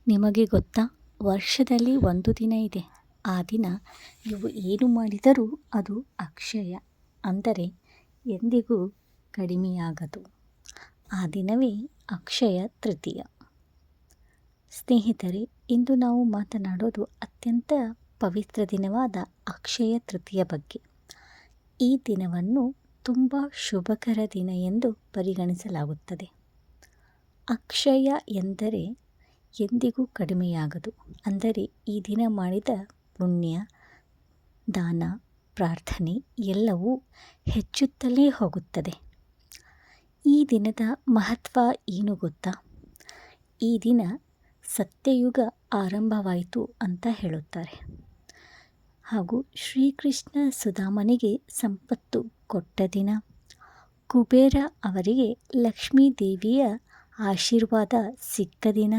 ನಿಮಗೆ ಗೊತ್ತಾ, ವರ್ಷದಲ್ಲಿ ಒಂದು ದಿನ ಇದೆ. ಆ ದಿನ ನೀವು ಏನು ಮಾಡಿದರೂ ಅದು ಅಕ್ಷಯ, ಅಂದರೆ ಎಂದಿಗೂ ಕಡಿಮೆಯಾಗದು. ಆ ದಿನವೇ ಅಕ್ಷಯ ತೃತೀಯ. ಸ್ನೇಹಿತರೆ, ಇಂದು ನಾವು ಮಾತನಾಡೋದು ಅತ್ಯಂತ ಪವಿತ್ರ ದಿನವಾದ ಅಕ್ಷಯ ತೃತೀಯ ಬಗ್ಗೆ. ಈ ದಿನವನ್ನು ತುಂಬ ಶುಭಕರ ದಿನ ಎಂದು ಪರಿಗಣಿಸಲಾಗುತ್ತದೆ. ಅಕ್ಷಯ ಎಂದರೆ ಎಂದಿಗೂ ಕಡಿಮೆಯಾಗದು, ಅಂದರೆ ಈ ದಿನ ಮಾಡಿದ ಪುಣ್ಯ, ದಾನ, ಪ್ರಾರ್ಥನೆ ಎಲ್ಲವೂ ಹೆಚ್ಚುತ್ತಲೇ ಹೋಗುತ್ತದೆ. ಈ ದಿನದ ಮಹತ್ವ ಏನು ಗೊತ್ತಾ? ಈ ದಿನ ಸತ್ಯಯುಗ ಆರಂಭವಾಯಿತು ಅಂತ ಹೇಳುತ್ತಾರೆ. ಹಾಗೂ ಶ್ರೀಕೃಷ್ಣ ಸುಧಾಮನಿಗೆ ಸಂಪತ್ತು ಕೊಟ್ಟ ದಿನ, ಕುಬೇರ ಅವರಿಗೆ ಲಕ್ಷ್ಮೀ ದೇವಿಯ ಆಶೀರ್ವಾದ ಸಿಕ್ಕ ದಿನ,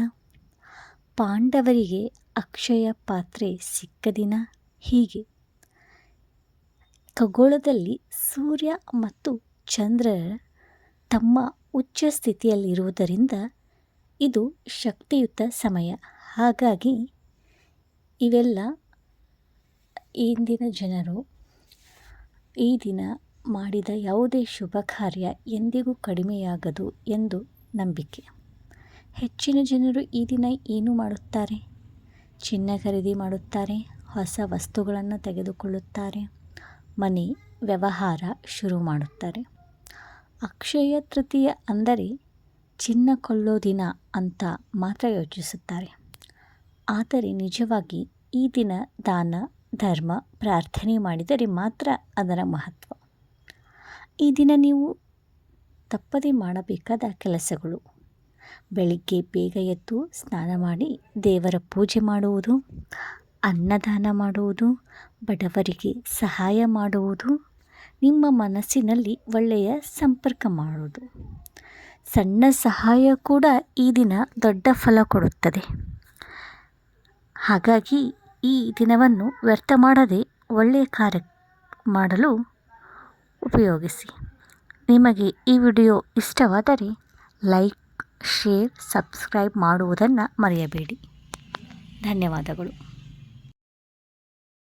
ಪಾಂಡವರಿಗೆ ಅಕ್ಷಯ ಪಾತ್ರೆ ಸಿಕ್ಕ ದಿನ. ಹೀಗೆ ಖಗೋಳದಲ್ಲಿ ಸೂರ್ಯ ಮತ್ತು ಚಂದ್ರ ತಮ್ಮ ಉಚ್ಚ ಸ್ಥಿತಿಯಲ್ಲಿರುವುದರಿಂದ ಇದು ಶಕ್ತಿಯುತ ಸಮಯ. ಹಾಗಾಗಿ ಇವೆಲ್ಲ ಇಂದಿನ ಜನರು ಈ ದಿನ ಮಾಡಿದ ಯಾವುದೇ ಶುಭ ಕಾರ್ಯ ಎಂದಿಗೂ ಕಡಿಮೆಯಾಗದು ಎಂದು ನಂಬಿಕೆ. ಹೆಚ್ಚಿನ ಜನರು ಈ ದಿನ ಏನು ಮಾಡುತ್ತಾರೆ? ಚಿನ್ನ ಖರೀದಿ ಮಾಡುತ್ತಾರೆ, ಹೊಸ ವಸ್ತುಗಳನ್ನು ತೆಗೆದುಕೊಳ್ಳುತ್ತಾರೆ, ಮನೆ ವ್ಯವಹಾರ ಶುರು ಮಾಡುತ್ತಾರೆ. ಅಕ್ಷಯ ತೃತೀಯ ಅಂದರೆ ಚಿನ್ನ ಕೊಳ್ಳೋ ದಿನ ಅಂತ ಮಾತ್ರ ಯೋಚಿಸುತ್ತಾರೆ. ಆದರೆ ನಿಜವಾಗಿ ಈ ದಿನ ದಾನ, ಧರ್ಮ, ಪ್ರಾರ್ಥನೆ ಮಾಡಿದರೆ ಮಾತ್ರ ಅದರ ಮಹತ್ವ. ಈ ದಿನ ನೀವು ತಪ್ಪದೇ ಮಾಡಬೇಕಾದ ಕೆಲಸಗಳು: ಬೆಳಿಗ್ಗೆ ಬೇಗ ಎದ್ದು ಸ್ನಾನ ಮಾಡಿ ದೇವರ ಪೂಜೆ ಮಾಡುವುದು, ಅನ್ನದಾನ ಮಾಡುವುದು, ಬಡವರಿಗೆ ಸಹಾಯ ಮಾಡುವುದು, ನಿಮ್ಮ ಮನಸ್ಸಿನಲ್ಲಿ ಒಳ್ಳೆಯ ಸಂಪರ್ಕ ಮಾಡುವುದು. ಸಣ್ಣ ಸಹಾಯ ಕೂಡ ಈ ದಿನ ದೊಡ್ಡ ಫಲ ಕೊಡುತ್ತದೆ. ಹಾಗಾಗಿ ಈ ದಿನವನ್ನು ವ್ಯರ್ಥ ಮಾಡದೆ ಒಳ್ಳೆಯ ಕಾರ್ಯ ಮಾಡಲು ಉಪಯೋಗಿಸಿ. ನಿಮಗೆ ಈ ವಿಡಿಯೋ ಇಷ್ಟವಾದರೆ ಲೈಕ್, ಶೇರ್, ಸಬ್ಸ್ಕ್ರೈಬ್ ಮಾಡುವುದನ್ನು ಮರೆಯಬೇಡಿ. ಧನ್ಯವಾದಗಳು.